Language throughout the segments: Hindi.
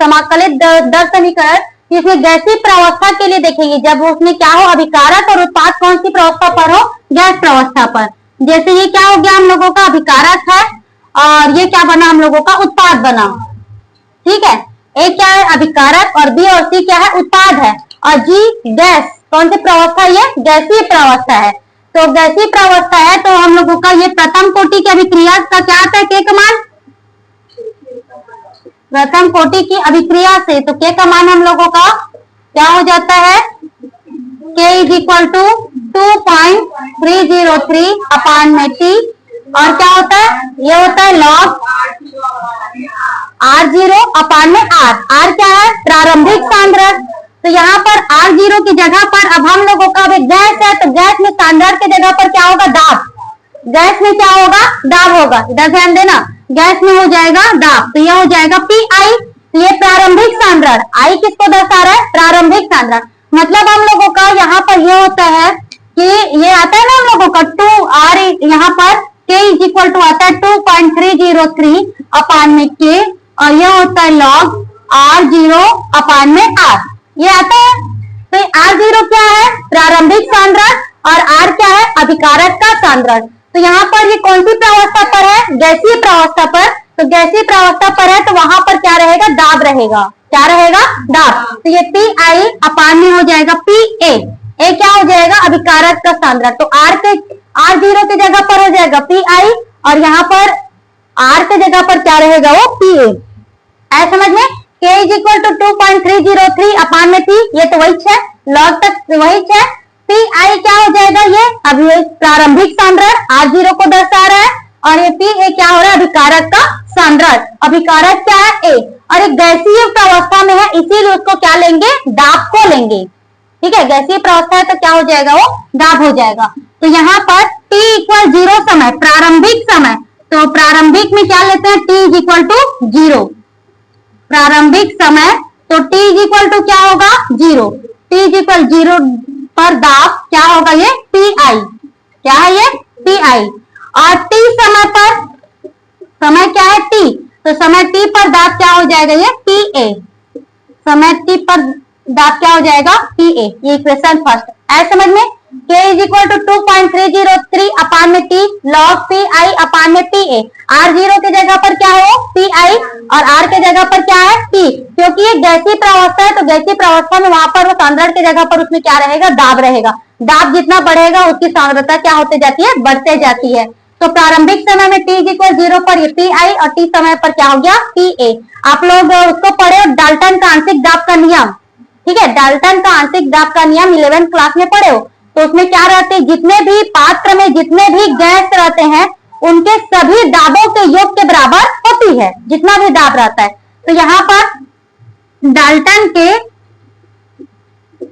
समाकलित दर समीकरण इसमें गैसीय प्रावस्था के लिए देखेंगे, जब उसमें क्या हो अभिकारक और उत्पाद कौन सी प्रावस्था पर हो, गैस प्रावस्था पर। जैसे ये क्या हो गया हम लोगों का अभिकारक है और ये क्या बना हम लोगों का उत्पाद बना, ठीक है। ए क्या है अभिकारक और बी और सी क्या है उत्पाद है, और जी गैस कौन सी प्रावस्था, ये गैसीय प्रावस्था है। तो गैसीय प्रावस्था है तो हम लोगों का ये प्रथम कोटि की अभिक्रिया का क्या आता है, के का मान, प्रथम कोटि की अभिक्रिया से तो के का मान हम लोगों का क्या हो जाता है, के इज इक्वल टू 2.303 अपान में टी, और क्या होता है ये होता है लॉग R0 अपान में R क्या है प्रारंभिक सांद्रता। तो यहाँ पर R0 की जगह पर अब हम लोगों का गैस है तो गैस में सांद्रता की जगह पर क्या होगा दाब, गैस में क्या होगा दाब होगा, इधर ध्यान देना, गैस में हो जाएगा दाब, तो यह हो जाएगा PI। ये प्रारंभिक सांद्रता, I किसको दर्शा रहा है प्रारंभिक सांद्रता, मतलब हम लोगों का यहाँ पर ये होता है कि ये आता है ना हम लोगों का 2R, यहाँ पर K इज इक्वल टू आता है 2.303 अपान में K, और यह होता है लॉग R0 अपान में R, ये आता है। तो R0 क्या है प्रारंभिक सांद्रता और R क्या है अभिकारक का सांद्रता। तो यहाँ पर ये कौन सी प्रावस्था पर है, गैसीय प्रावस्था पर, तो गैसीय प्रावस्था पर है तो वहां पर क्या रहेगा दाब रहेगा, क्या रहेगा दाब। तो ये PI अपान में हो जाएगा PA, ए क्या हो जाएगा अभिकारक का सांद्रता, तो R0 की जगह पर हो जाएगा PI और यहाँ पर R की जगह पर क्या रहेगा वो PA। ऐसा समझ में K इज इक्वल टू 2.303 अपान में T, ये तो वही है लॉग तक वही है। PI क्या हो जाएगा, ये अभी प्रारंभिक सांद्रता R0 को दर्शा रहा है, और ये PA क्या हो रहा है अभिकारक का सांद्रता, अभिकारक क्या है A, और एक गैसीय प्रावस्था में है इसीलिए उसको क्या लेंगे दाब को लेंगे, ठीक है। गैसीय प्रावस्था है तो क्या हो जाएगा वो दाब हो जाएगा। तो यहाँ पर T इक्वल 0 समय प्रारंभिक समय, तो प्रारंभिक में क्या लेते हैं T इज इक्वल टू 0, प्रारंभिक समय तो T इज इक्वल टू क्या होगा 0, T इज इक्वल 0 पर दाब क्या होगा ये PI, क्या है ये PI, और T समय पर, समय क्या है T, तो समय T पर दाब क्या हो जाएगा ये PA, समय T पर दाब क्या हो जाएगा PA, ये इक्वेशन फर्स्ट है समझ में। K इज इक्वल टू 2.303 अपान में T लॉग PI अपान में PA, R0 की जगह पर क्या हो PI और R के जगह पर क्या है T, क्योंकि ये गैसीय प्रावस्था है तो गैसीय प्रावस्था में वहां पर वो सांद्रता की जगह पर उसमें क्या रहेगा दाब रहेगा, दाब जितना बढ़ेगा उसकी सांद्रता क्या होते जाती है बढ़ते जाती है। तो प्रारंभिक समय में T इज इक्वल 0 पर ये PI और T समय पर क्या हो गया PA। आप लोग उसको पढ़े डाल्टन का आंशिक दाब का नियम, ठीक है, डाल्टन का आंशिक दाब का नियम 11th क्लास में पढ़े हो, तो उसमें क्या रहते हैं जितने भी पात्र में जितने भी गैस रहते हैं उनके सभी दाबों के योग के बराबर होती है जितना भी दाब रहता है। तो यहाँ पर डाल्टन के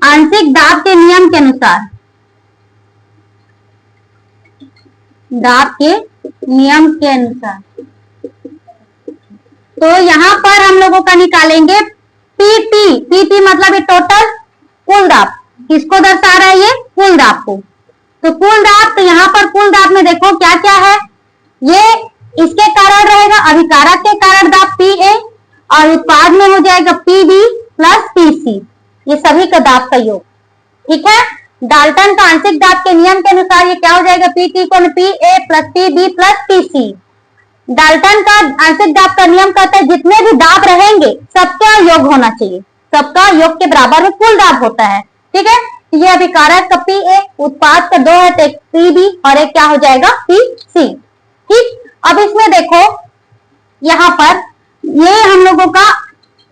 आंशिक दाब के नियम के अनुसार, दाब के नियम के अनुसार, तो यहाँ पर हम लोगों का निकालेंगे PT मतलब ये टोटल कुल दाब, किसको दर्शा रहा है ये कुल दाब को। तो कुल दाब, तो यहाँ पर कुल दाब में देखो क्या क्या है, ये इसके कारण रहेगा अभिकारक के कारण दाब PA और उत्पाद में हो जाएगा PB प्लस PC, ये सभी का दाब का योग, ठीक है। डाल्टन का आंशिक दाब के नियम के अनुसार ये क्या हो जाएगा PT को PA plus PB plus PC। Dalton का आंशिक दाब का नियम कहता है जितने भी दाब रहेंगे सबका योग होना चाहिए, सबका योग के बराबर में कुल दाब होता है, ठीक है। ये अभिकारक का PA, उत्पाद का 2 है तो एक PB और एक क्या हो जाएगा PC, ठीक। अब इसमें देखो यहाँ पर ये हम लोगों का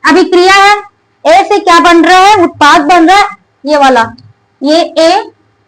अभिक्रिया है, A से क्या बन रहा है उत्पाद बन रहा है ये वाला, ये A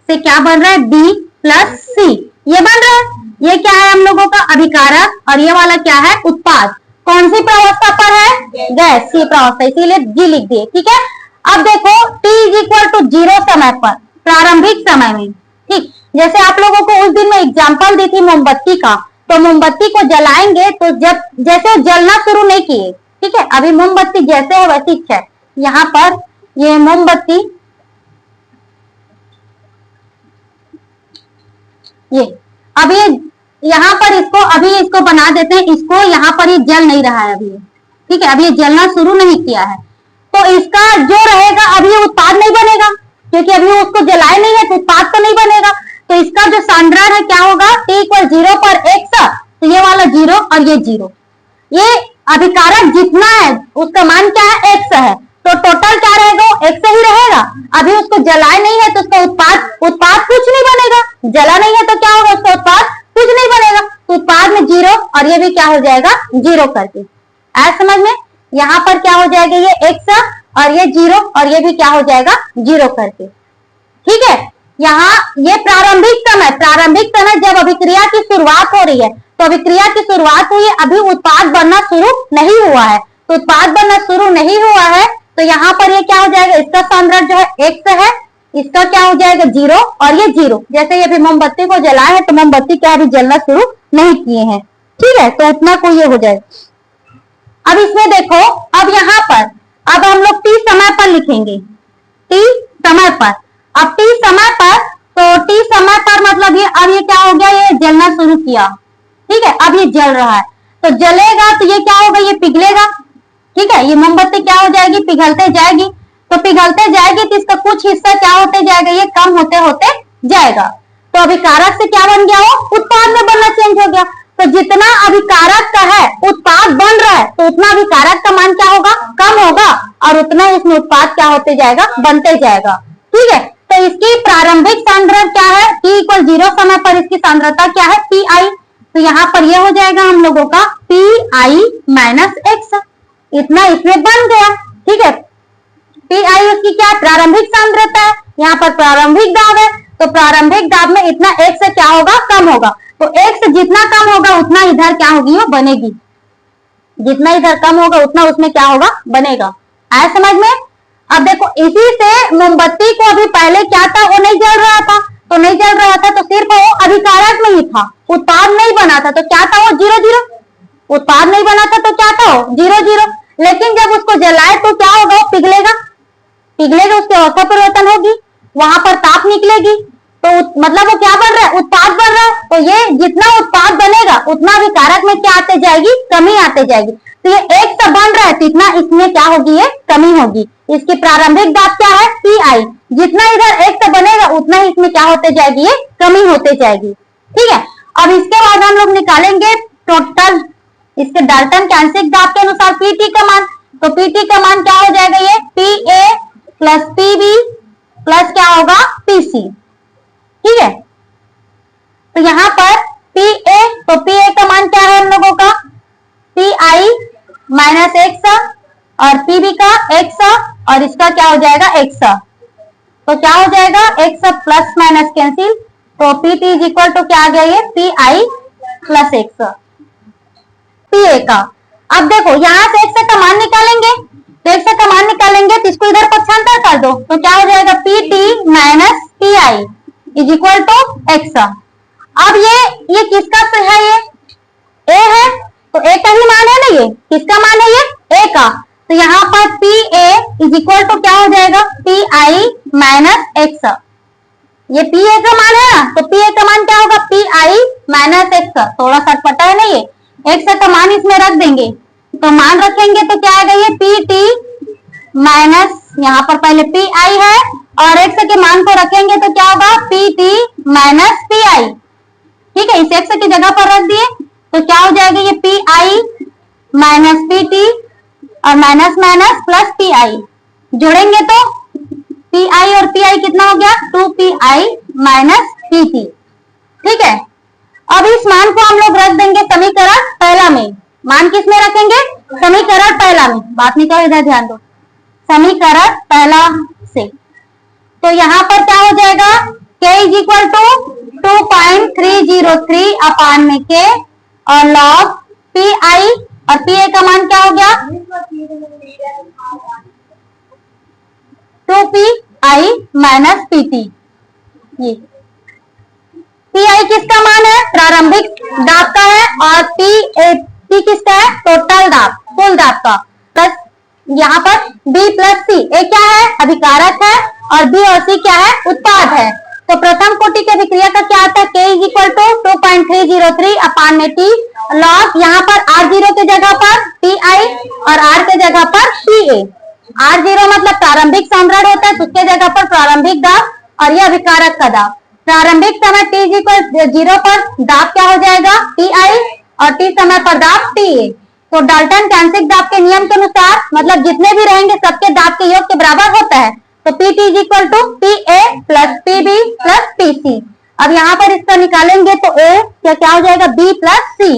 से क्या बन रहा है B प्लस C, ये बन रहा है, ये क्या है हम लोगों का अभिकारक और ये वाला क्या है उत्पाद, कौन सी प्रावस्था पर है गैसीय प्रावस्था, इसीलिए G लिख दिए, ठीक है। अब देखो T इज इक्वल टू 0 समय पर प्रारंभिक समय में, ठीक, जैसे आप लोगों को उस दिन में एग्जांपल दी थी मोमबत्ती का, तो मोमबत्ती को जलाएंगे तो जब जैसे जलना शुरू नहीं किए, ठीक है, अभी मोमबत्ती जैसे हो वैसी है। यहाँ पर ये मोमबत्ती, ये अब ये यहाँ पर इसको अभी इसको बना देते हैं, इसको यहाँ पर ये जल नहीं रहा है अभी, ठीक है, अभी ये जलना शुरू नहीं किया है, तो इसका जो रहेगा अभी ये उत्पाद नहीं बनेगा, क्योंकि अभी उसको जलाए नहीं है तो उत्पाद तो नहीं बनेगा। तो इसका जो सांद्रण है क्या होगा, t = 0 पर x, तो ये वाला 0 और ये 0, ये अभिकारक जितना है उसका मान क्या है, x है, तो टोटल क्या रहेगा, x ही रहेगा। अभी उसको जलाए नहीं है तो उसका उत्पाद कुछ नहीं बनेगा, जला नहीं है तो क्या होगा, उसका उत्पाद कुछ नहीं बनेगा, तो उत्पाद में 0 और ये भी क्या हो जाएगा 0 करके। ऐसा समझ में, यहाँ पर क्या हो जाएगा, ये x और ये 0 और ये भी क्या हो जाएगा 0 करके। ठीक है, यहाँ ये प्रारंभिक समय जब अभिक्रिया की शुरुआत हो रही है, तो अभिक्रिया की शुरुआत हुई है, अभी उत्पाद बनना शुरू नहीं हुआ है, तो उत्पाद बनना शुरू नहीं हुआ है, तो यहाँ पर ये क्या हो जाएगा, इसका सांद्रण जो है x है, इसका क्या हो जाएगा 0 और ये 0। जैसे ये भी मोमबत्ती को जलाए हैं तो मोमबत्ती क्या अभी जलना शुरू नहीं किए हैं, ठीक है, तो उतना को ये हो जाएगा। अब इसमें देखो, अब यहाँ पर अब हम लोग t समय पर लिखेंगे, t समय पर। अब t समय पर, तो t समय पर मतलब ये अब ये क्या हो गया, ये जलना शुरू किया, ठीक है, अब ये जल रहा है, तो जलेगा तो ये क्या होगा, ये पिघलेगा, ठीक है, ये मोमबत्ती क्या हो जाएगी, पिघलते जाएगी, तो पिघलते जाएगी तो इसका कुछ हिस्सा क्या होते जाएगा, ये कम होते होते जाएगा। तो अभिकारक से क्या बन गया, वो उत्पाद में बनना चेंज हो गया। तो जितना अभिकारक का है उत्पाद बन रहा है, तो उतना अभिकारक का मान क्या होगा, कम होगा, और उतना इसमें उत्पाद क्या होते जाएगा, बनते जाएगा। ठीक है, तो इसकी प्रारंभिक सांद्रता क्या है, t = 0 समय पर इसकी सांद्रता क्या है, pi। तो यहाँ पर यह हो जाएगा हम लोगों का pi - x, इतना इसमें बन गया। ठीक है, pi उसकी क्या प्रारंभिक सांद्रता है, यहाँ पर प्रारंभिक दाब है, तो प्रारंभिक दाब में इतना x क्या होगा, कम होगा, तो x जितना कम होगा उतना इधर क्या होगी, वो बनेगी, जितना इधर कम होगा उतना उसमें क्या होगा, बनेगा। आया समझ में। अब देखो, इसी से मोमबत्ती को अभी पहले क्या था, वो नहीं जल रहा था, तो नहीं जल रहा था तो सिर्फ वो अभिकारक में ही था, उत्पाद नहीं बना था, तो क्या था वो 0-0, उत्पाद नहीं बना था तो क्या था वो 0-0। लेकिन जब उसको जलाए तो क्या होगा, वो पिघलेगा, उसकी अवस्था परिवर्तन होगी, वहां पर ताप निकलेगी, तो मतलब वो क्या बन रहा है, उत्पाद बन रहा है। तो ये जितना उत्पाद बनेगा उतना अभिकारक में क्या आते जाएगी, कमी आते जाएगी। तो ये एक से बन रहा है तो इतना इसमें क्या होगी, ये कमी होगी। इसकी प्रारंभिक दाब क्या है, pi, जितना इधर एक से बनेगा उतना ही इसमें क्या होते जाएगी, ये कमी होते जाएगी। ठीक है, अब इसके बाद हम लोग निकालेंगे टोटल इसके डाल्टन के आंशिक दाब के अनुसार pt का मान। तो pt का मान क्या हो जाएगा, ये pa + pb प्लस क्या होगा, pc। ठीक है, तो यहाँ पर pa, तो pa का मान क्या है हम लोगों का, pi - x, और pb का x, और इसका क्या हो जाएगा x। तो क्या हो जाएगा, x प्लस माइनस कैंसिल, तो pt = तो क्या आ गया, ये pi + x, pa का। अब देखो यहाँ से x का मान निकालेंगे, तो x का मान निकालेंगे तो इसको इधर पक्षांतर कर दो, तो क्या हो जाएगा, pt - pi = x। अब ये किसका है, ये a है, तो a का ही मान है ना, ये किसका मान है, ये a का। तो यहाँ पर pa = तो क्या हो जाएगा, pi - x, ये pa का मान है ना, तो pa का मान क्या होगा, pi - x। थोड़ा सा पता है ना, ये x का मान इसमें रख देंगे, तो मान रखेंगे तो क्या आएगा, ये pt माइनस, यहाँ पर पहले pi है और x के मान को रखेंगे तो क्या होगा, pt - pi। ठीक है, इस x की जगह पर रख दिए तो क्या हो जाएगा, ये pi - pt और माइनस माइनस प्लस pi, जोड़ेंगे तो pi और pi कितना हो गया, 2pi - pt। ठीक है, अब इस मान को हम लोग रख देंगे समीकरण पहला में। मान किस में रखेंगे, समीकरण पहला में, बात नहीं करो, इधर ध्यान दो, समीकरण पहला से। तो यहाँ पर क्या हो जाएगा, k = 2.303/k और log pi, और pa का मान क्या हो गया, 2pi - pt। ये pi किसका मान है, प्रारंभिक दाब का है, और p किसका है, टोटल दाब, कुल दाब का, प्लस यहाँ पर b + c, a क्या है, अभिकारक है, और b और c क्या है, उत्पाद है। तो प्रथम कोटि के अभिक्रिया का क्या आता है, K इज इक्वल टू 2.303 अपान में T लॉग, यहाँ पर R0 के जगह पर Pi और R के जगह पर Pa। R0 मतलब प्रारंभिक सांद्रण होता है, तो उसके जगह पर प्रारंभिक दाब और यह अभिकारक का दाब। प्रारंभिक समय t इक्वल 0 पर दाब क्या हो जाएगा, Pi और t समय पर दाब Ta। तो डाल्टन कैंसिक दाब के नियम के अनुसार मतलब जितने भी रहेंगे सबके दाब के योग के बराबर होता है, तो Pt is equal to Pa plus Pb plus Pc। अब यहाँ पर इसका निकालेंगे तो A क्या हो जाएगा, B प्लस C,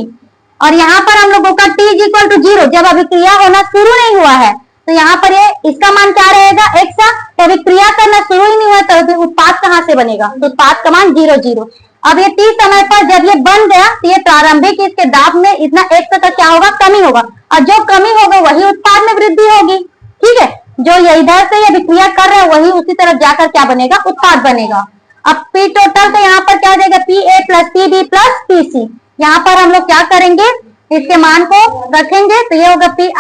और यहाँ पर हम लोगों का t इज इक्वल टू 0 जब अभिक्रिया होना शुरू नहीं हुआ है, तो यहाँ पर ये इसका मान क्या रहेगा, x। तो अभिक्रिया करना शुरू ही नहीं हुआ तो उत्पाद कहाँ से बनेगा, तो उत्पाद का मान 0 0। अब ये t समय पर जब ये बन गया तो ये प्रारंभिक इसके दाब में इतना x का क्या होगा, कमी होगा, और जो कमी होगा वही उत्पाद में वृद्धि होगी। ठीक है, जो ये इधर से ये अभिक्रिया कर रहा है वही उसी तरफ जाकर क्या बनेगा, उत्पाद बनेगा। अब P टोटल तो यहाँ पर क्या हो जाएगा, Pa plus Pb plus Pc। यहाँ पर हम लोग क्या करेंगे, इसके मान को रखेंगे, तो ये होगा Pi,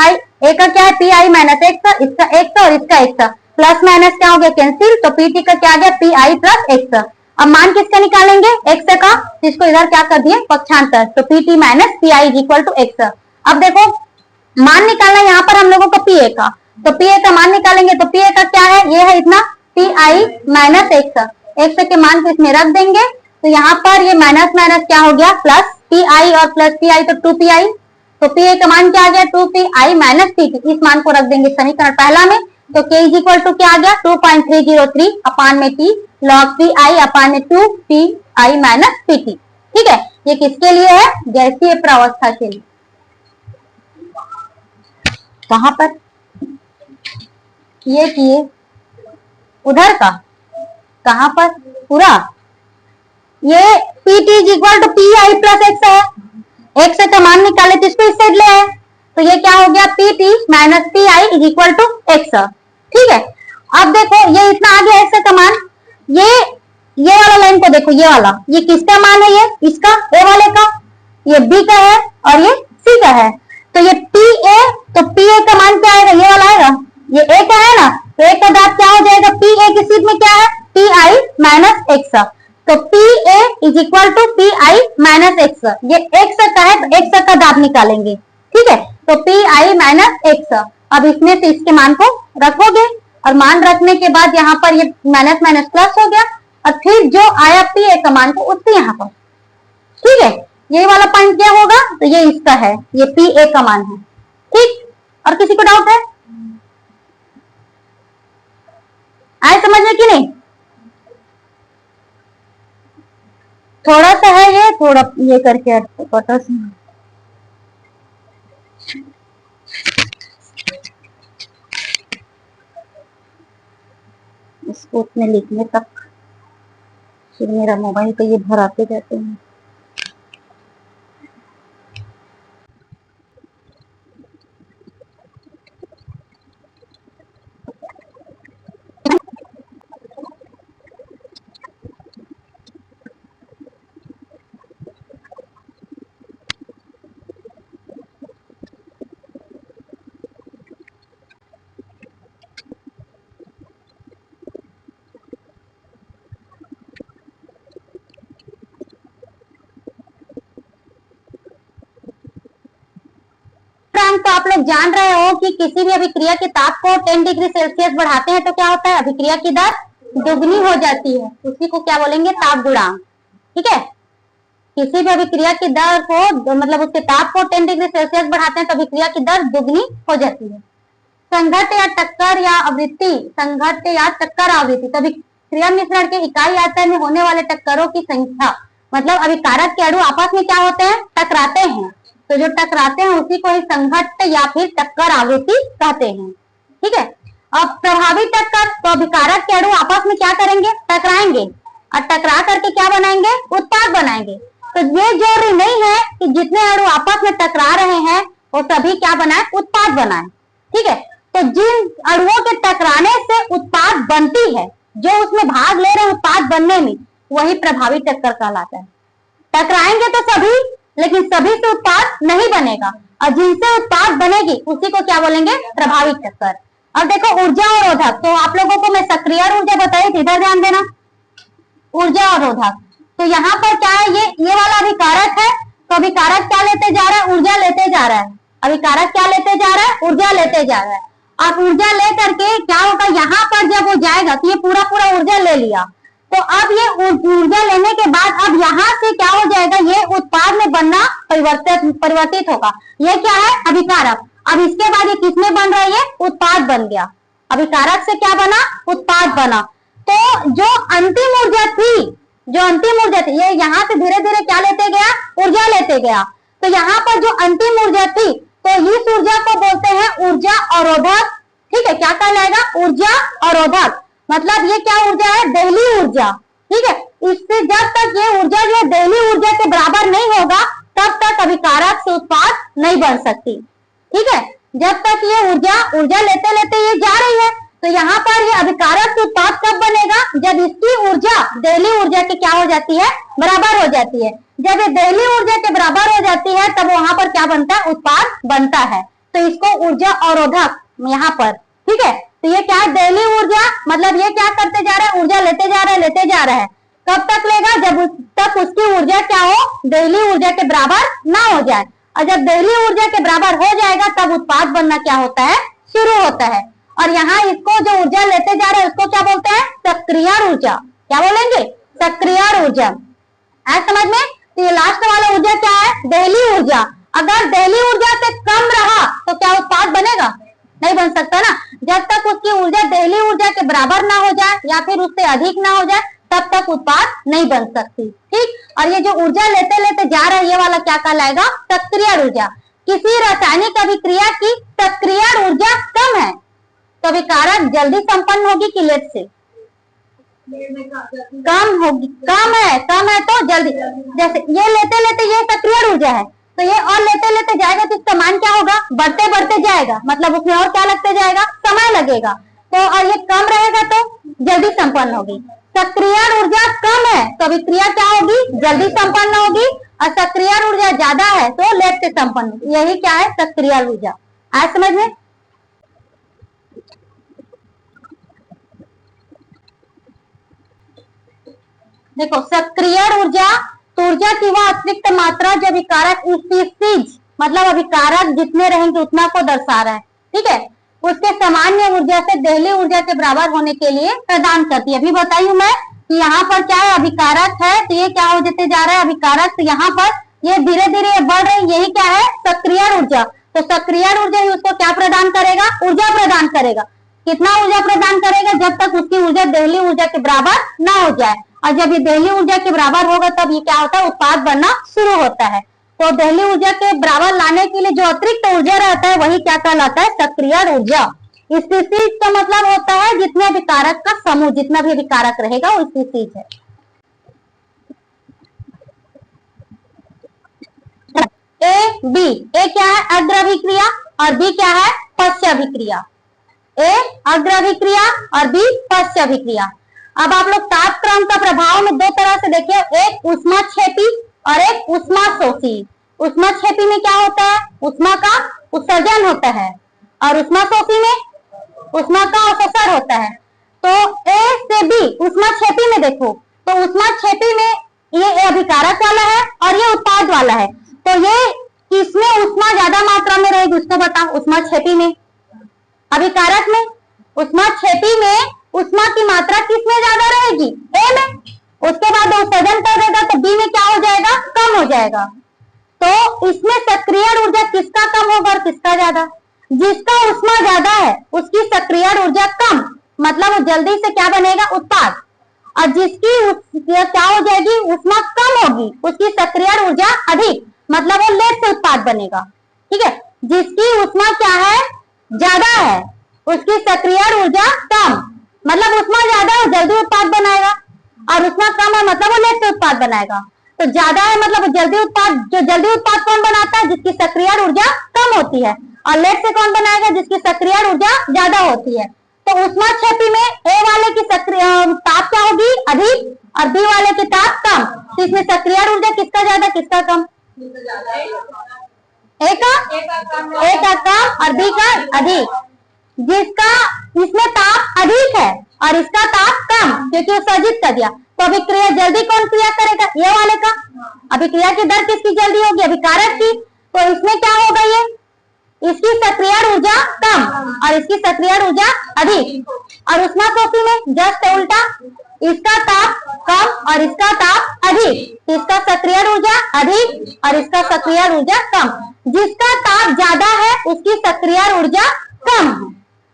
A का क्या है Pi माइनस x, इसका x और इसका x, प्लस माइनस क्या हो गया, कैंसिल, तो Pt का क्या आ गया, Pi प्लस x। अब मान किसका निकालेंगे, x का, जिसको इधर क्या कर दिए, पक्षांतर, तो Pt minus Pi is equal to x। अब देखो मान निकालना यहाँ पर हम लोगों को Pa का, तो Pa का मान निकालेंगे, तो Pa का क्या है, ये है इतना Pi माइनस x के मान को इसमें रख देंगे, तो यहाँ पर ये माइनस माइनस क्या हो गया, प्लस Pi और प्लस Pi तो 2Pi, तो Pa का मान क्या आ गया, 2Pi माइनस Pt। इस मान को रख देंगे समीकरण पहला में, तो K इज इक्वल टू क्या आ गया, 2.303 अपान में T लॉग Pi अपान में 2Pi माइनस Pt। ठीक है, ये किसके लिए है, गैसीय प्रावस्था के लिए। कहां पर ये किए, उधर का, कहां पर पूरा, ये Pt is equal to Pi plus x है, x का मान निकाले तो इसको इस साइड ले आए, तो ये क्या हो गया, Pt minus Pi is equal to x। ठीक है, अब देखो ये इतना आ गया x का मान, ये वाला लाइन को देखो, ये वाला, ये किसका मान है, ये इसका A वाले का, ये B का है और ये C का है, तो ये Pa, तो Pa का मान क्या आएगा, ये वाला आएगा, ये A का है ना, तो A का दाब क्या हो जाएगा, Pa की सीध में क्या है, Pi माइनस x, तो Pa is equal to Pi minus x। ये x का है तो x का दाब निकालेंगे। ठीक है, तो Pi माइनस x, अब इसमें से इसके मान को रखोगे, और मान रखने के बाद यहाँ पर ये माइनस माइनस प्लस हो गया, और फिर जो आया Pa का मान को उससे यहाँ पर। ठीक है, ये वाला पॉइंट क्या होगा, तो ये इसका है, ये Pa का मान है। ठीक, और किसी को डाउट है, आए समझ में कि नहीं, थोड़ा सा है ये, थोड़ा ये करके पता से इसको उतने लिखने तक फिर मेरा मोबाइल पे ये भराते जाते हैं। तो आप लोग जान रहे हो कि किसी भी अभिक्रिया के ताप को 10 डिग्री सेल्सियस बढ़ाते हैं तो क्या होता है, अभिक्रिया की दर दुगनी हो जाती है, उसी को क्या बोलेंगे, ताप गुणांक। ठीक है, किसी भी अभिक्रिया की दर को मतलब उसके ताप को 10 डिग्री सेल्सियस बढ़ाते हैं तो अभिक्रिया की दर दुगनी हो जाती है। संघट्ट या टक्कर या आवृत्ति, संघट्ट या टक्कर आवृत्ति, तो अभिक्रिया मिश्रण के इकाई आयतन में होने वाले टक्करों की संख्या, मतलब अभिकारक के अणु आपस में क्या होते हैं, टकराते हैं, तो जो टकराते हैं उसी को ही संघट्ट या फिर टक्कर आवृत्ति कहते हैं। ठीक है, अब प्रभावी टक्कर, तो अभिकारक के अणु आपस में क्या करेंगे, टकराएंगे, और टकरा करके क्या बनाएंगे, उत्पाद बनाएंगे। तो ये जरूरी नहीं है कि जितने अणु आपस में टकरा रहे हैं वो सभी क्या बनाए, उत्पाद बनाए। ठीक है, तो जिन अणुओं के टकराने से उत्पाद बनती है, जो उसमें भाग ले रहे हैं उत्पाद बनने में, वही प्रभावी टक्कर कहलाता है। टकराएंगे तो सभी, लेकिन सभी से उत्पाद नहीं बनेगा, और जिनसे उत्पाद बनेगी उसी को क्या बोलेंगे, प्रभावी टक्कर। अब देखो ऊर्जा अवरोधक, तो आप लोगों को मैं सक्रिय ऊर्जा बताई थी, इधर ध्यान देना। ऊर्जा अवरोधक। तो यहाँ पर क्या है, ये वाला अभिकारक है, तो अभिकारक क्या लेते जा रहा है, ऊर्जा लेते जा रहा है। अभिकारक क्या लेते जा रहा है, ऊर्जा लेते जा रहा है। अब ऊर्जा ले करके क्या होगा, यहाँ पर जब वो जाएगा तो ये पूरा ऊर्जा ले लिया, तो अब ये ऊर्जा लेने के बाद अब यहाँ से क्या हो जाएगा, ये उत्पाद में बनना परिवर्तित होगा। ये क्या है, अभिकारक। अब इसके बाद ये किसमें बन रहा है, ये उत्पाद बन गया। अभिकारक से क्या बना, उत्पाद बना। तो जो अंतिम ऊर्जा थी, ये यहाँ से धीरे धीरे क्या लेते गया, ऊर्जा लेते गया। तो यहाँ पर जो अंतिम ऊर्जा थी, तो इस ऊर्जा को बोलते हैं ऊर्जा अवरोधक। ठीक है, क्या कहलाएगा, ऊर्जा अवरोधक। मतलब ये क्या ऊर्जा है, देहली ऊर्जा। ठीक है, इससे जब तक ये ऊर्जा जो है देहली ऊर्जा के बराबर नहीं होगा, तब तक अभिकारक से उत्पाद नहीं बन सकती। ठीक है, जब तक ये ऊर्जा लेते लेते ये जा रही है, तो यहाँ पर ये अभिकारक से उत्पाद कब बनेगा, जब इसकी ऊर्जा देहली ऊर्जा के क्या हो जाती है, बराबर हो जाती है। जब ये देहली ऊर्जा के बराबर हो जाती है, तब वहां पर क्या बनता है, उत्पाद बनता है। तो इसको ऊर्जा अवरोधक यहाँ पर। ठीक है, तो ये क्या है, देहली ऊर्जा, मतलब ये क्या करते जा रहा है, ऊर्जा लेते जा रहा है। कब तक लेगा, जब तक उसकी ऊर्जा क्या हो, देहली ऊर्जा के बराबर ना हो जाए। और जब देहली ऊर्जा के बराबर हो जाएगा, तब उत्पाद बनना क्या होता है, शुरू होता है। और यहाँ इसको जो ऊर्जा लेते जा रहे हैं उसको क्या बोलते हैं, सक्रिय ऊर्जा। क्या बोलेंगे, सक्रिय ऊर्जा। है समझ में। तो ये लास्ट वाला ऊर्जा क्या है, देहली ऊर्जा। अगर देहली ऊर्जा से कम रहा तो क्या उत्पाद बनेगा, नहीं बन सकता ना। जब तक उसकी ऊर्जा देहली ऊर्जा के बराबर ना हो जाए या फिर उससे अधिक ना हो जाए, तब तक उत्पाद नहीं बन सकती। ठीक, और ये जो ऊर्जा लेते लेते जा रहा है, ये वाला क्या कहलाएगा, सक्रिय ऊर्जा। किसी रासायनिक अभिक्रिया की सक्रिय ऊर्जा कम है तो अभिकारक जल्दी संपन्न होगी कि लेट से, कम होगी। कम है तो जल्दी। जैसे ये लेते लेते ये सक्रिय ऊर्जा है, तो ये और लेते लेते जाएगा तो इसका मान क्या होगा, बढ़ते बढ़ते जाएगा। मतलब उसमें और क्या लगते जाएगा, समय लगेगा। तो और ये कम रहेगा तो जल्दी संपन्न होगी। सक्रिय ऊर्जा कम है तो अभिक्रिया क्या होगी, जल्दी संपन्न होगी। और सक्रिय ऊर्जा ज्यादा है तो लेट से संपन्न होगी। यही क्या है, सक्रिय ऊर्जा। आज समझ में। देखो, सक्रिय ऊर्जा तो ऊर्जा की वह अतिरिक्त मात्रा जो अभिकारक स्पीसीज, मतलब अभिकारक जितने रहेंगे उतना को दर्शा रहा है। ठीक है, उसके सामान्य ऊर्जा से देहली ऊर्जा के बराबर होने के लिए प्रदान करती है। अभी बताई हूं मैं कि यहाँ पर क्या है, अभिकारक है तो ये क्या हो जाते जा रहा है, अभिकारक। तो यहाँ पर ये धीरे धीरे बढ़ रही, यही क्या है, सक्रिय ऊर्जा। तो सक्रिय ऊर्जा ही उसको क्या प्रदान करेगा, ऊर्जा प्रदान करेगा। कितना ऊर्जा प्रदान करेगा, जब तक उसकी ऊर्जा देहली ऊर्जा के बराबर ना हो जाए। और जब ये देहली ऊर्जा के बराबर होगा तब ये क्या होता है, उत्पाद बनना शुरू होता है। तो देहली ऊर्जा के बराबर लाने के लिए जो अतिरिक्त ऊर्जा रहता है वही क्या कहलाता है, सक्रिय ऊर्जा। स्पीसीज का मतलब होता है जितने अभिकारक का समूह, जितना भी अभिकारक रहेगा वो स्पीसीज है। ए बी, ए क्या है, अग्र अभिक्रिया और बी क्या है, पश्च अभिक्रिया। ए अग्र अभिक्रिया और बी पश्च अभिक्रिया। अब आप लोग ताप क्रम का प्रभाव में दो तरह से देखिए, एक उष्माक्षेपी और एक उष्माशोषी। उष्माक्षेपी में क्या होता है, उष्मा का उत्सर्जन होता है, और उष्माशोषी में उष्मा का अवशोषण होता है। तो ए से बी उष्माक्षेपी में देखो, तो उष्माक्षेपी में ये अभिकारक वाला है और ये उत्पाद वाला है। तो ये किसमें उष्मा ज्यादा मात्रा में रहेगी उसको बताओ, उष्माक्षेपी में, अभिकारक में। उष्माक्षेपी में उष्मा की मात्रा किसमें ज्यादा रहेगी, ए में। उसके बाद उत्सर्जन कर देगा तो बी में क्या हो जाएगा, कम हो जाएगा। तो इसमें सक्रिय ऊर्जा किसका कम होगा और किसका ज्यादा, जिसका उष्मा ज्यादा है उसकी सक्रिय ऊर्जा कम, मतलब वो जल्दी से क्या बनेगा, उत्पाद। और जिसकी क्या हो जाएगी, उष्मा कम होगी, उसकी सक्रिय ऊर्जा अधिक, मतलब वो लेट से उत्पाद बनेगा। ठीक है, जिसकी उष्मा क्या है, ज्यादा है, उसकी सक्रिय ऊर्जा कम, मतलब उष्मा ज्यादा है जल्दी उत्पाद बनाएगा, और उष्मा कम है मतलब वो लेट से उत्पाद बनाएगा। तो ज्यादा है मतलब जल्दी उत्पाद, जो जल्दी उत्पाद कौन बनाता है, जिसकी सक्रिय ऊर्जा कम होती है, और लेट से कौन बनाएगा, जिसकी सक्रिय ऊर्जा ज्यादा होती है। तो उष्माक्षेपी में ए वाले की सक्रिय ताप क्या होगी, अधिक, और बी वाले की ताप कम। तो इसमें सक्रिय ऊर्जा किसका ज्यादा किसका कम, ए का कम और बी का अधिक। जिसका इसमें ताप अधिक है और इसका ताप कम, क्योंकि उत्सर्जित कर दिया, तो अभिक्रिया जल्दी कौन क्रिया करेगा? ये वाले का। अभिक्रिया की दर किसकी जल्दी होगी? अभिकारक की। तो इसमें क्या होगा? ये इसकी सक्रिय ऊर्जा कम और इसकी सक्रिय ऊर्जा अधिक। और उष्माशोषी में जस्ट उल्टा, इसका ताप कम और इसका ताप अधिक। इसका सक्रिय ऊर्जा अधिक और इसका सक्रिय ऊर्जा कम। जिसका ताप ज्यादा है उसकी सक्रिय ऊर्जा कम है।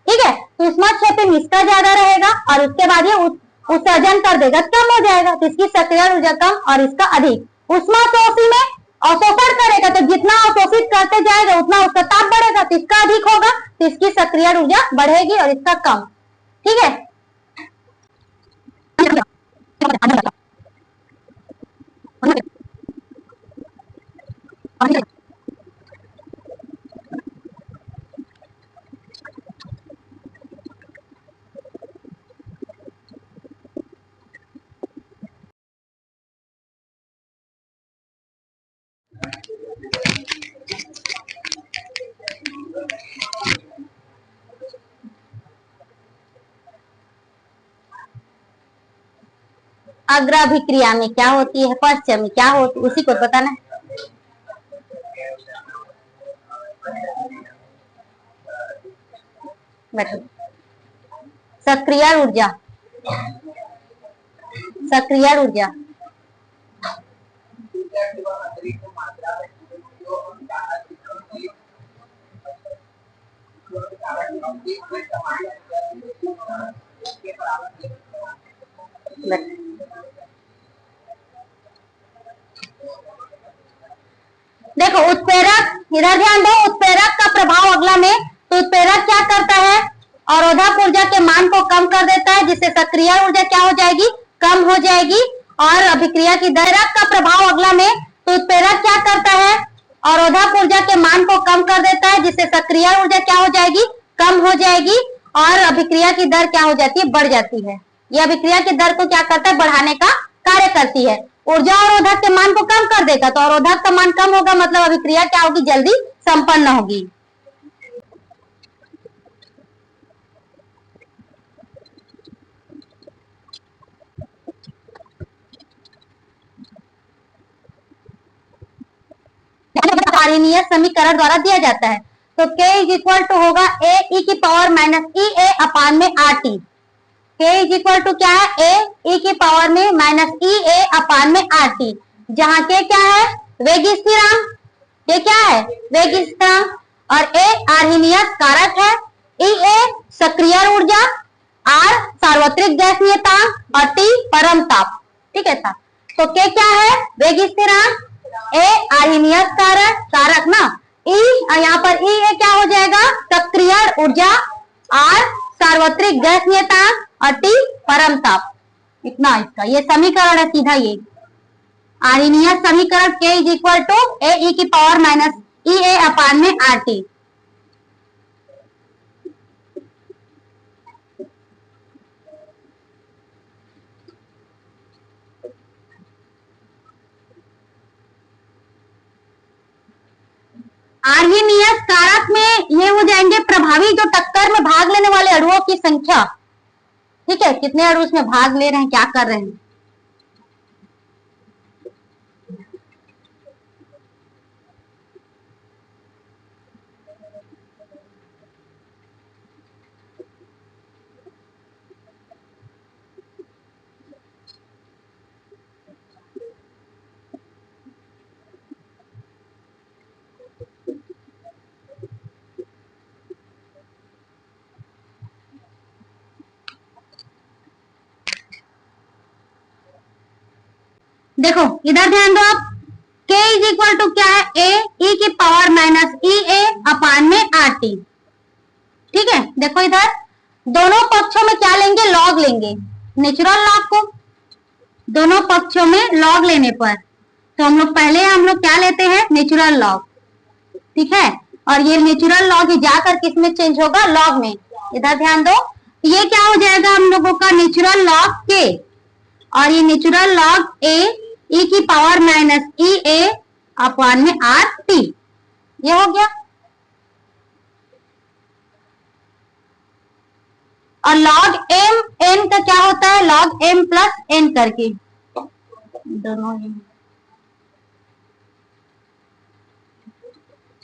ठीक है, तो उष्माक्षेपी में इसका ज्यादा रहेगा और उसके बाद ये उत्सर्जन कर देगा, कम हो जाएगा, तो इसकी सक्रिय ऊर्जा कम और इसका अधिक। उष्माशोषी में अवशोषण करेगा, तो जितना अवशोषित करते जाएगा उतना उसका ताप बढ़ेगा, तो इसका अधिक होगा, तो इसकी सक्रिय ऊर्जा बढ़ेगी और इसका कम। ठीक है, अग्राभिक्रिया में क्या होती है, पश्च में क्या होती है, उसी को बताना है। सक्रिय ऊर्जा, सक्रिय ऊर्जा देखो, उत्प्रेरक, इधर ध्यान दो, उत्प्रेरक का प्रभाव अगला में। तो उत्प्रेरक क्या करता है? अवरोधक ऊर्जा के मान को कम कर देता है, जिससे सक्रिय ऊर्जा क्या हो जाएगी? कम हो जाएगी। और अभिक्रिया की दर का प्रभाव अगला में। तो उत्प्रेरक क्या करता है? अवरोधक ऊर्जा के मान को कम कर देता है, जिससे सक्रिय ऊर्जा क्या हो जाएगी? कम हो जाएगी और अभिक्रिया की दर क्या हो जाती है? बढ़ जाती है। यह अभिक्रिया की दर को क्या करता है? बढ़ाने का कार्य करती है। ऊर्जा अवरोधक के मान को कम कर देगा, तो अवरोधक का मान कम होगा, मतलब अभिक्रिया क्या होगी? जल्दी संपन्न होगी। आर्हेनियस समीकरण द्वारा दिया जाता है। तो K इज इक्वल टू होगा A e की power minus E A upon में RT। K is equal to क्या है? A e की पावर में माइनस ई ए अपान में RT, जहां K क्या है? वेग स्थिरांक। K क्या है? वेग स्थिरांक। और A आर्हेनियस कारक है, ई ए सक्रिय ऊर्जा, R सार्वत्रिक गैसीयतांक और T परम ताप। ठीक है था। तो K क्या है? वेग स्थिरांक, ए आर्हेनियस कारक ना, ई यहाँ पर ई ए क्या हो जाएगा? सक्रिय ऊर्जा, आर सार्वत्रिक गैसीयतांक और टी परम ताप। इतना इसका ये समीकरण है सीधा। ये आर्हेनियस समीकरण के इज इक्वल टू ए ई की power minus E A upon में आर टी। आर्हेनियस कारक में ये हो जाएंगे प्रभावी जो टक्कर में भाग लेने वाले अणुओं की संख्या। ठीक है, कितने अणु उसमें भाग ले रहे हैं, क्या कर रहे हैं। देखो इधर ध्यान दो आप, K इज इक्वल टू क्या है? A e की power minus E A upon में आर टी। ठीक है, देखो इधर दोनों पक्षों में क्या लेंगे? लॉग लेंगे, नेचुरल लॉग को। दोनों पक्षों में लॉग लेने पर तो हम लोग क्या लेते हैं? Natural log. ठीक है, और ये नेचुरल लॉग ही जाकर किस में चेंज होगा? लॉग में। इधर ध्यान दो, ये क्या हो जाएगा हम लोगों का? नेचुरल लॉग के, और ये नेचुरल लॉग ए ई की power minus E A upon में आर टी। ये हो गया। और log m n का क्या होता है, log m प्लस n करके, दोनों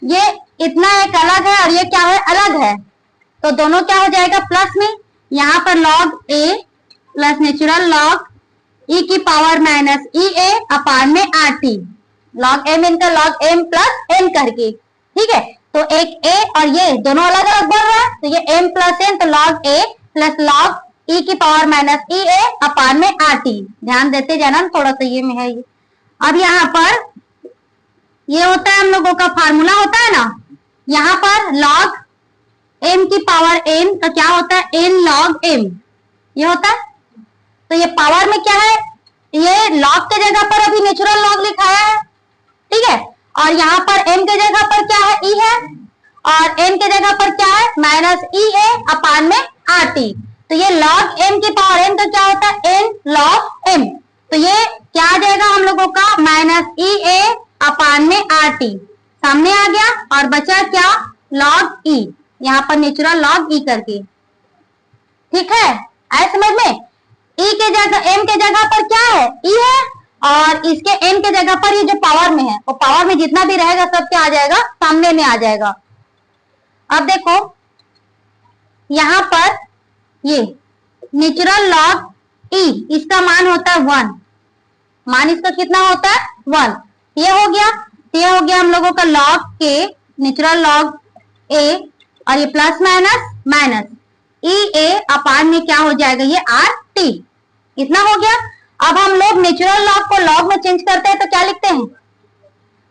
ये इतना एक अलग है और ये क्या है, अलग है, तो दोनों क्या हो जाएगा प्लस में, यहाँ पर log a plus natural log e की power minus E A upon में आर टी, log m इनका log m प्लस n करके, ठीक है। तो एक a और ये दोनों अलग अलग बढ़ रहा है, तो ये m प्लस n, तो log a plus log e की power minus E A upon में आर टी, ध्यान देते जाना, थोड़ा सा ये में है ये। अब यहाँ पर ये होता है हम लोगों का फार्मूला होता है ना, यहाँ पर log m की पावर n का क्या होता है, n log m, ये होता है। तो ये पावर में क्या है, ये log के जगह पर अभी नेचुरल log लिखाया है, ठीक है, और यहाँ पर m के जगह पर क्या है, e है, और n के जगह पर क्या है, माइनस ई ए अपान में आर टी। तो ये log m की पावर n का क्या होता है, n log m, तो ये क्या आ जाएगा हम लोगों का, माइनस ई ए अपान में आर टी, सामने आ गया, और बचा क्या, log e, यहाँ पर नेचुरल log e करके, ठीक है, आए समझ में। e के जगह m के जगह पर क्या है, e है, और इसके n के जगह पर ये जो पावर में है, वो पावर में जितना भी रहेगा सब क्या आ जाएगा, सामने में आ जाएगा। अब देखो यहाँ पर ये नेचुरल log e, इसका मान होता है 1, मान इसका कितना होता है 1, ये हो गया, ये हो गया हम लोगों का log k natural log a, और ये plus minus minus E A upon में क्या हो जाएगा, ये आर टी, इतना हो गया। अब हम लोग नेचुरल लॉग को लॉग में चेंज करते हैं तो क्या लिखते हैं,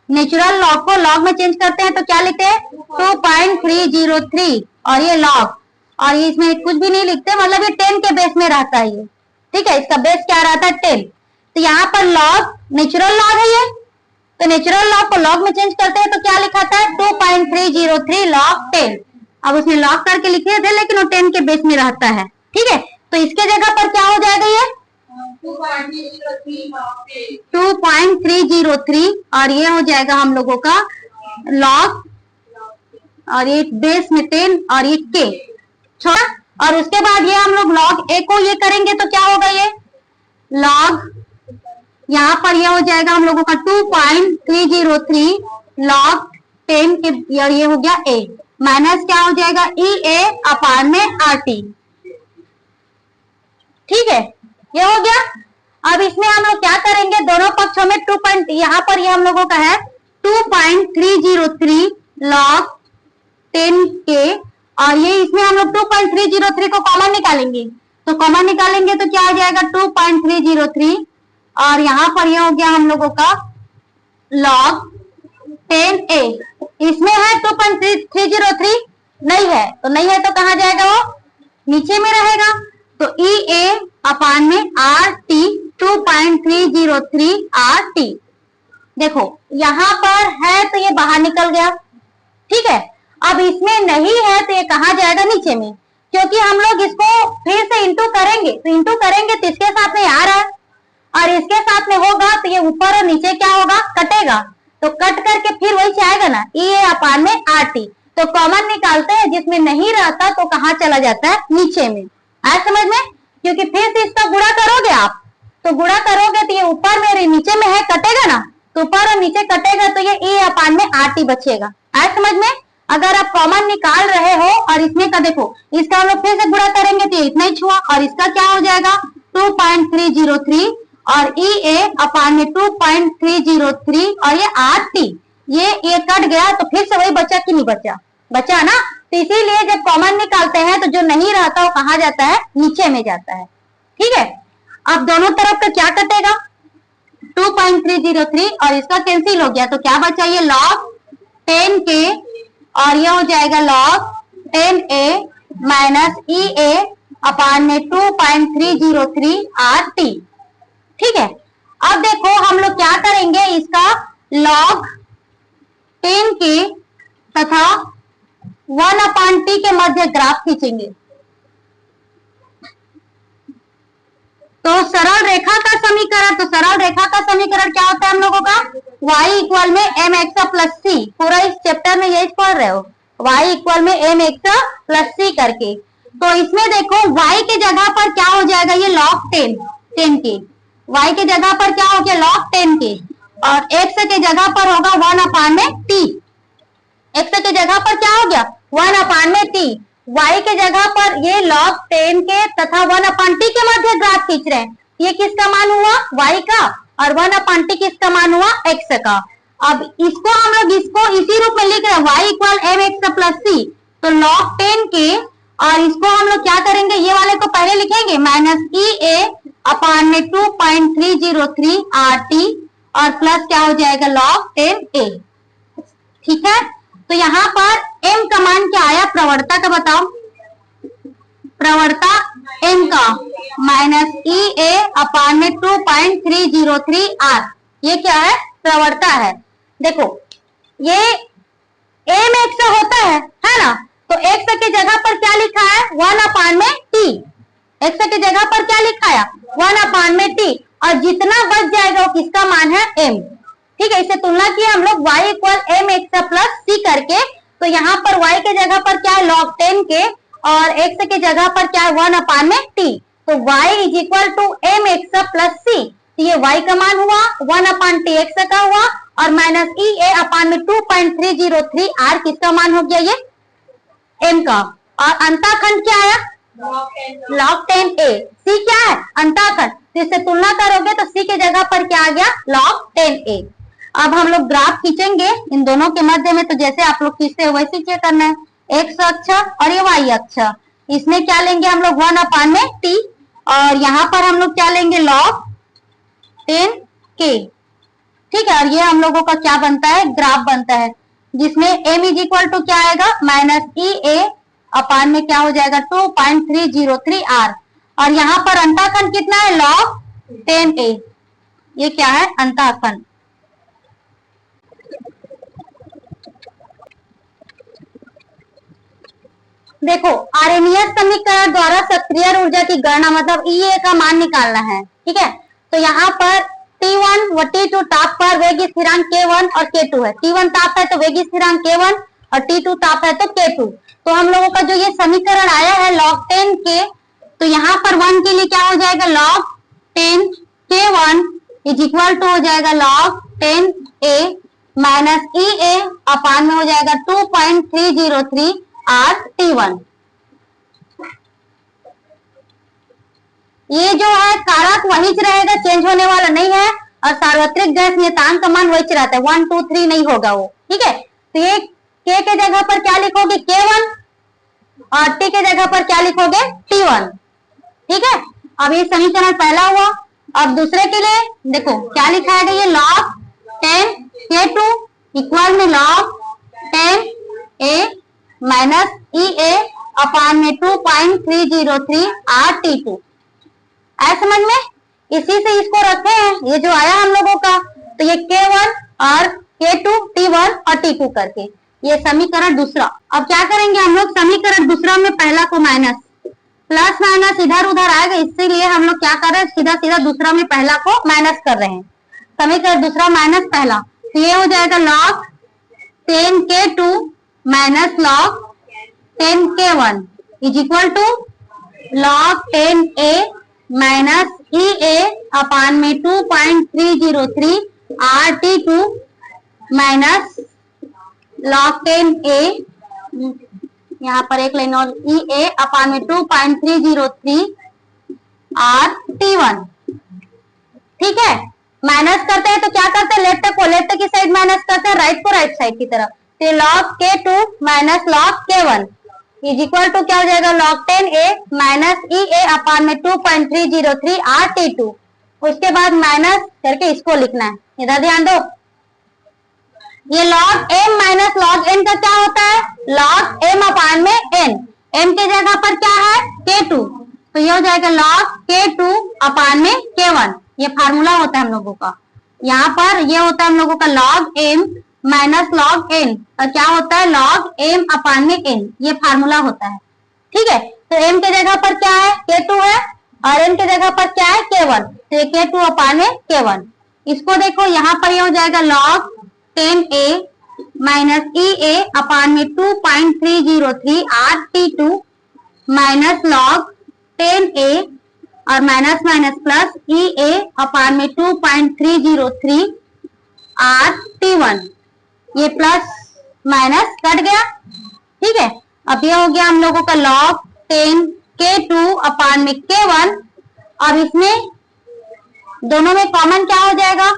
नेचुरल लॉग को लॉग में चेंज करते हैं तो क्या लिखते हैं, 2.303, और ये लॉग, और ये इसमें कुछ भी नहीं लिखते, मतलब ये 10 के बेस में रहता है ये, ठीक है, इसका बेस क्या रहता है 10। तो यहाँ पर लॉग नेचुरल लॉग है ये, तो नेचुरल लॉग को लॉग में चेंज करते हैं तो क्या लिखाता है, 2.303 लॉग 10। अब उसने लॉग करके लिखे थे लेकिन वो 10 के बेस में रहता है, ठीक है, तो इसके जगह पर क्या हो जाएगा, ये 2.303, और ये हो जाएगा हम लोगों का लॉग, और ये बेस में 10 और ये के छोड़ा, और उसके बाद ये हम लोग लॉग ए को ये करेंगे तो क्या होगा, ये लॉग, यहाँ पर ये हो जाएगा हम लोगों का 2.303 लॉग 10 के, और ये हो गया ए, माइनस क्या हो जाएगा, ई ए अपान में आर टी, ठीक है, ये हो गया। अब इसमें हम लोग क्या करेंगे, दोनों पक्षों में 2. यहाँ पर ये हम लोगों का है 2.303 लॉग 10 के, और ये इसमें हम लोग 2.303 को कॉमन निकालेंगे, तो कॉमन निकालेंगे तो क्या हो जाएगा 2.303, और यहाँ पर ये हो गया हम लोगों का लॉग 10a, इसमें है 2.303 नहीं है, तो नहीं है तो कहाँ जाएगा, वो नीचे में रहेगा, तो ई ए अपान में आर टी, 2.303 आर टी। देखो यहाँ पर है तो ये बाहर निकल गया, ठीक है, अब इसमें नहीं है तो ये कहाँ जाएगा, नीचे में, क्योंकि हम लोग इसको फिर से इंटू करेंगे, तो इंटू करेंगे तो इसके साथ में आ रहा है, और इसके साथ में होगा तो ये ऊपर और नीचे क्या होगा, कटेगा, तो कट करके फिर वही आएगा ना, ई ए अपान में आर टी, तो कॉमन निकालते हैं, जिसमें नहीं रहता तो कहाँ चला जाता है, नीचे में, आया समझ में, क्योंकि फिर से इसका गुणा करोगे आप, तो गुणा करोगे तो ये ऊपर में नीचे में है, कटेगा ना, तो ऊपर और नीचे कटेगा तो ये ए अपान में आर टी बचेगा, आया समझ में। अगर आप कॉमन निकाल रहे हो और इसमें का देखो, इसका हम लोग फिर से गुणा करेंगे तो इतना ही छुआ, और इसका क्या हो जाएगा 2.303, और ई ए अपान में 2.303, और ये आर टी, ये कट गया तो फिर से वही बचा कि नहीं बचा, बचा ना, तो इसीलिए जब कॉमन निकालते हैं तो जो नहीं रहता वो कहाँ जाता है, नीचे में जाता है, ठीक है। अब दोनों तरफ का क्या कटेगा, 2.303, और इसका कैंसिल हो गया तो क्या बचा, ये लॉग 10 के, और ये हो जाएगा log 10a minus E A upon में 2.303 आर टी, ठीक है। अब देखो हम लोग क्या करेंगे, इसका लॉग 10 के तथा 1/t के मध्य ग्राफ खींचेंगे, तो सरल रेखा का समीकरण, तो सरल रेखा का समीकरण क्या होता है हम लोगों का, y इक्वल में mx प्लस सी, पूरा इस चैप्टर में यही पढ़ रहे हो, y इक्वल में mx प्लस सी करके, तो इसमें देखो y के जगह पर क्या हो जाएगा, ये log 10 के, y के जगह पर क्या हो गया log 10 के, और x के जगह पर होगा 1/t, x के जगह पर क्या हो गया 1/t, y के जगह पर ये log 10 के तथा 1/t के मध्य ग्राफ खींच रहे हैं, ये किसका मान हुआ y का, और 1/t किसका मान हुआ x का। अब इसको हम लोग इसको इसी रूप में लिख रहे हैं y equal mx plus c, तो log 10 के, और इसको हम लोग क्या करेंगे, ये वाले को पहले लिखेंगे माइनस (2.303 RT) और प्लस क्या हो जाएगा log 10a। ठीक है, तो यहाँ पर m का मान क्या आया, प्रवणता का बताओ, प्रवणता m का माइनस (2.303 R), ये क्या है प्रवणता है। देखो ये mx होता है ना, तो x के जगह पर क्या लिखा है 1/t, x के जगह पर क्या लिखा है 1/t, और जितना बच जाएगा वो किसका मान है m। ठीक है, इसे तुलना किया हम लोग y equal mx plus c करके, तो यहाँ पर y के जगह पर क्या है log 10 के, और x के जगह पर क्या है 1/t, तो y is equal to mx plus c, तो ये y का मान हुआ 1/t x का हुआ, और माइनस (2.303 R) किसका मान हो गया ये m का, और अंताखंड क्या आया log 10a, c क्या है अंताखंड, तो इससे तुलना करोगे तो c के जगह पर क्या आ गया log 10a। अब हम लोग ग्राफ खींचेंगे इन दोनों के मध्य में, तो जैसे आप लोग खींचते हो वैसे क्या करना है, x अक्ष और ये y अक्ष, इसमें क्या लेंगे हम लोग 1/t, और यहाँ पर हम लोग क्या लेंगे log 10k। ठीक है, और ये हम लोगों का क्या बनता है ग्राफ बनता है, जिसमें m इज इक्वल टू क्या आएगा माइनस (अपान में क्या हो जाएगा 2.303 R), और यहाँ पर अंताखंड कितना है log 10a, ये क्या है अंताखंड। देखो आर्हेनियस समीकरण द्वारा सक्रिय ऊर्जा की गणना मतलब E का मान निकालना है। ठीक है, तो यहाँ पर T1 व T2 ताप पर वेग स्थिरांक K1 और K2 है, T1 ताप है तो वेग स्थिरांक K1 और T2 ताप है तो K2। तो हम लोगों का जो ये समीकरण आया है log 10 के, तो यहाँ पर 1 के लिए क्या हो जाएगा log 10 K1 is equal to हो जाएगा log 10a minus (EA) upon में हो जाएगा 2.303 R T1। ये जो है कारक वही रहेगा, चेंज होने वाला नहीं है, और सार्वत्रिक गैस नियतांक का मान वही रहता है, 1 2 3 नहीं होगा वो। ठीक है, तो ये K के जगह पर क्या लिखोगे K1, और T के जगह पर क्या लिखोगे T1। ठीक है, अब ये समीकरण पहला हुआ। अब दूसरे के लिए देखो क्या लिखा है, ये log 10 K2 इक्वल में log 10a minus (EA) upon में 2.303 R T2। आया समझ में, इसी से इसको रखे हैं, ये जो आया हम लोगों का, तो ये K1 और K2 T1 और T2 करके, ये समीकरण दूसरा। अब क्या करेंगे हम लोग, समीकरण दूसरा में पहला को माइनस, प्लस माइनस इधर उधर आएगा, इसीलिए हम लोग क्या कर रहे हैं सीधा सीधा दूसरा में पहला को माइनस कर रहे हैं, समीकरण दूसरा माइनस पहला, तो ये हो जाएगा log 10 K2 minus log 10 K1 is equal to log 10a minus (EA) upon में 2.303 R T2 minus log 10a, यहाँ पर एक लाइन और (EA) अपान में 2.303 R T1। ठीक है, माइनस करते हैं तो क्या करते हैं, लेफ्ट को लेफ्ट की साइड माइनस करते हैं, राइट को राइट साइड की तरफ, तो log K2 minus log K1 is equal to क्या हो जाएगा log 10a minus (EA) upon में 2.303 R T2। उसके बाद माइनस करके इसको लिखना है, इधर ध्यान दो, ये log m minus log n का क्या होता है log m अपान में n, m के जगह पर क्या है K2, तो ये हो जाएगा log K2 अपान में K1, ये फार्मूला होता है हम लोगों का। यहाँ पर ये होता है हम लोगों का log m minus log n, और क्या होता है log m अपान में n, ये फार्मूला होता है। ठीक है, तो m के जगह पर क्या है K2 है, और n के जगह पर क्या है K1, तो ये K2 अपान में K1। इसको देखो यहाँ पर ये हो जाएगा log 10a minus (EA) upon में 2.303 R T2 minus log 10a और minus minus plus EA upon में 2.303 R T1। ये प्लस माइनस कट गया, ठीक है। अब ये हो गया हम लोगों का लॉग 10 K2 अपान में K1 और इसमें दोनों में कॉमन क्या हो जाएगा,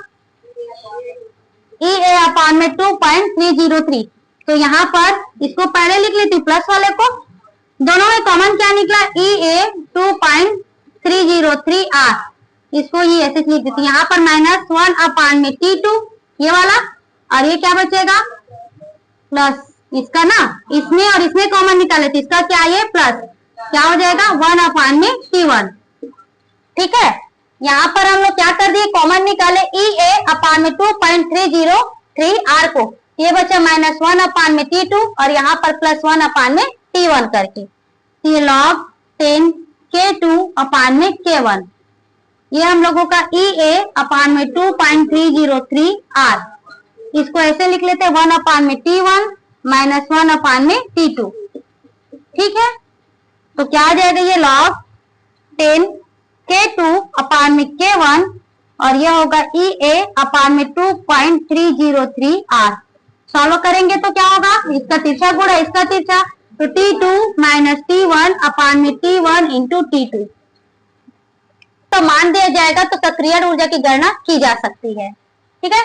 EA अपान में 2.303। तो यहाँ पर इसको पहले लिख लेती प्लस वाले को, दोनों में कॉमन क्या निकला, EA 2.303 R, इसको ये ऐसे लिख देती। यहाँ पर -1 अपान में T2 ये वाला, और ये क्या बचेगा प्लस इसका ना, इसमें और इसमें कॉमन निकाले तो इसका क्या, ये प्लस क्या हो जाएगा 1 अपान में T1, ठीक है। यहाँ पर हम लोग क्या कर दिए, कॉमन निकाले EA अपान में 2.303 R को, ये बचा -1 अपान में T2 और यहाँ पर +1 अपान में T1 करके, ये लॉग 10 K2 अपान में K1, ये हम लोगों का EA अपान में 2.303 R, इसको ऐसे लिख लेते 1 अपान में T1 -1 अपान में T2, ठीक है। तो क्या आ जाएगा, ये लॉग 10 K2 अपान में K1 और यह होगा EA अपान में 2.303 R। सॉल्व करेंगे तो क्या होगा, इसका तिरछा गुणा इसका तिरछा, तो T2 माइनस T1 अपान में T1 इंटू T2, तो मान दिया जाएगा तो सक्रिय ऊर्जा की गणना की जा सकती है, ठीक है।